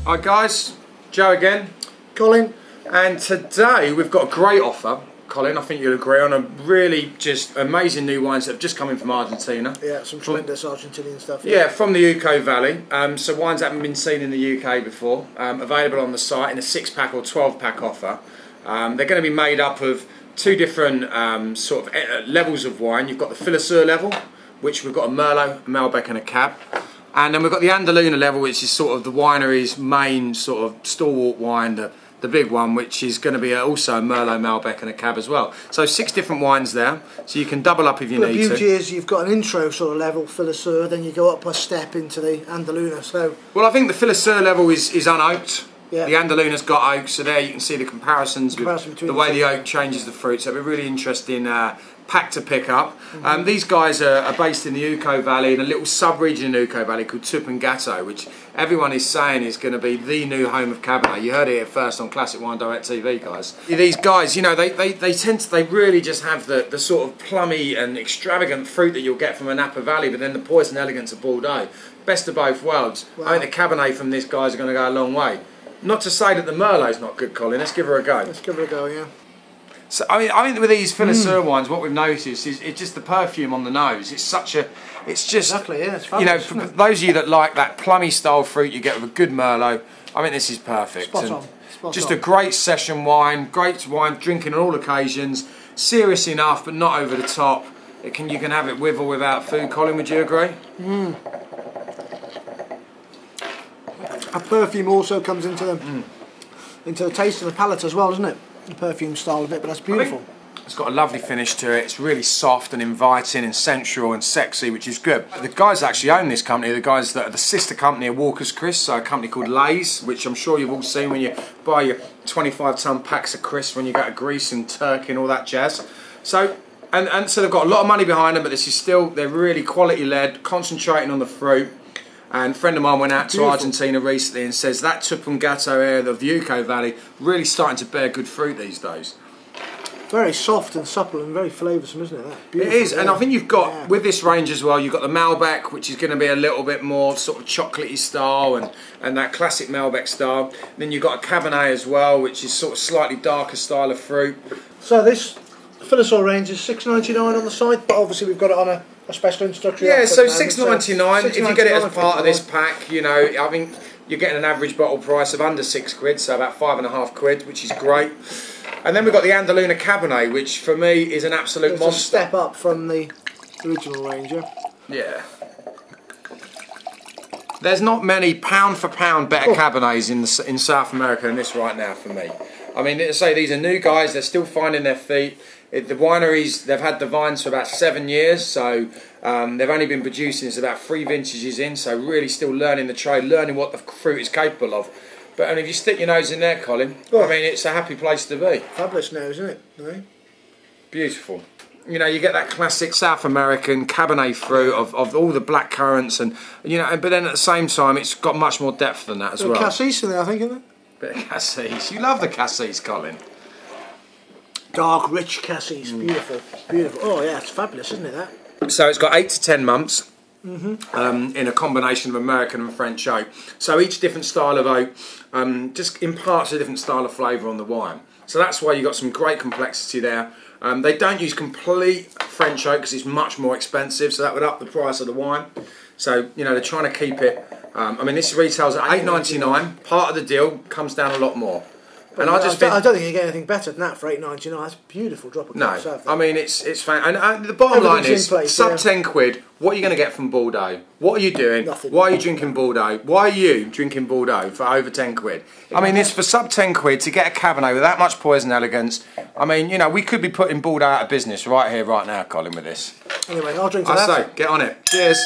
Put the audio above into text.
Hi guys, Joe again. Colin. And today we've got a great offer, Colin, I think you'll agree, on a really just amazing new wines that have just come in from Argentina. Yeah, some tremendous Argentinian stuff. Yeah, from the UK Valley. So wines that haven't been seen in the UK before. Available on the site in a 6-pack or 12-pack offer. They're going to be made up of two different levels of wine. You've got the Filasseur level, which we've got a Merlot, a Malbec and a Cab. And then we've got the Andaluna level, which is sort of the winery's main sort of stalwart wine, the big one, which is going to be also a Merlot, Malbec and a Cab as well. So 6 different wines there, so you can double up if you need to. The beauty is you've got an intro sort of level, Filasseur, then you go up a step into the Andaluna. So, well, I think the Filasseur level is unoaked. Yeah. The Andaluna's got oak, so there you can see the comparisons with the way the oak changes the fruit. So it'll be really interesting pack to pick up. These guys are based in the Uco Valley, in a little sub-region in Uco Valley called Tupungato, which everyone is saying is going to be the new home of Cabernet. You heard it here first on Classic Wine Direct TV, guys. These guys, you know, they really just have the sort of plummy and extravagant fruit that you'll get from a Napa Valley, but then the poison elegance of Bordeaux. Best of both worlds. Wow. I think the Cabernet from these guys are going to go a long way. Not to say that the Merlot's not good, Colin. Let's give her a go. Let's give her a go, yeah. So I mean with these Filasseur wines, what we've noticed is it's just the perfume on the nose. It's just exactly, yeah. It's fabulous, you know, for those of you that like that plummy style fruit you get with a good Merlot, I think this is perfect. Spot on. Just a great session wine, great wine, drinking on all occasions. Serious enough, but not over the top. You can have it with or without food. Colin, would you agree? A perfume also comes into the taste and the palate as well, doesn't it? The perfume style of it, but that's beautiful. It's got a lovely finish to it. It's really soft and inviting and sensual and sexy, which is good. The guys that actually own this company, the guys that are the sister company of Walker's Crisps, so a company called Lay's, which I'm sure you've all seen when you buy your 25-ton packs of crisps when you go to Greece and Turkey and all that jazz. So, and so they've got a lot of money behind them, but this is still, they're really quality led, concentrating on the fruit. And a friend of mine went out to Argentina recently and says that Tupungato area of the Uco Valley really starting to bear good fruit these days. Very soft and supple and very flavoursome, isn't it? That it is, and I think you've got, with this range as well, you've got the Malbec, which is going to be a little bit more sort of chocolatey style and that classic Malbec style. Then you've got a Cabernet as well, which is sort of slightly darker style of fruit. So this Filasseur range is $6.99 on the site, but obviously we've got it on a special introductory. Yeah, so $6.99 if you get it as part of this pack. You know, I think you're getting an average bottle price of under £6, so about £5.50, which is great. And then we've got the Andaluna Cabernet, which for me is an absolute monster. A step up from the original range, yeah? Yeah. There's not many pound for pound better Cabernets in South America than this right now for me. I mean, let's say these are new guys, they're still finding their feet. The wineries, they've had the vines for about 7 years, so they've only been producing this about 3 vintages in, so really still learning the trade, learning what the fruit is capable of. But if you stick your nose in there, Colin, I mean, it's a happy place to be. Fabulous nose, isn't it? No? Beautiful. You know, you get that classic South American Cabernet fruit of all the black currants, and you know, but then at the same time, it's got much more depth than that as well. Cassis in there, I think, isn't it? Bit of cassis. You love the cassis, Colin. Dark, rich cassis, beautiful, beautiful. Oh yeah, it's fabulous, isn't it? That. So it's got 8 to 10 months in a combination of American and French oak. So each different style of oak just imparts a different style of flavour on the wine. So that's why you've got some great complexity there. They don't use complete French oak because it's much more expensive, so that would up the price of the wine. So, you know, they're trying to keep it. I mean, this retails at $8.99. Part of the deal comes down a lot more. And I don't think you get anything better than that for $8.99. That's a beautiful drop of cash. No, I mean it's fan. And the bottom line is sub 10 quid. What are you going to get from Bordeaux? What are you doing? Nothing. Why are you drinking Bordeaux? Why are you drinking Bordeaux for over 10 quid? I mean, it's for sub 10 quid to get a Cabernet with that much poison elegance. I mean, you know, we could be putting Bordeaux out of business right here, right now, Colin, with this. Anyway, I'll drink to that. I say, get on it. Cheers.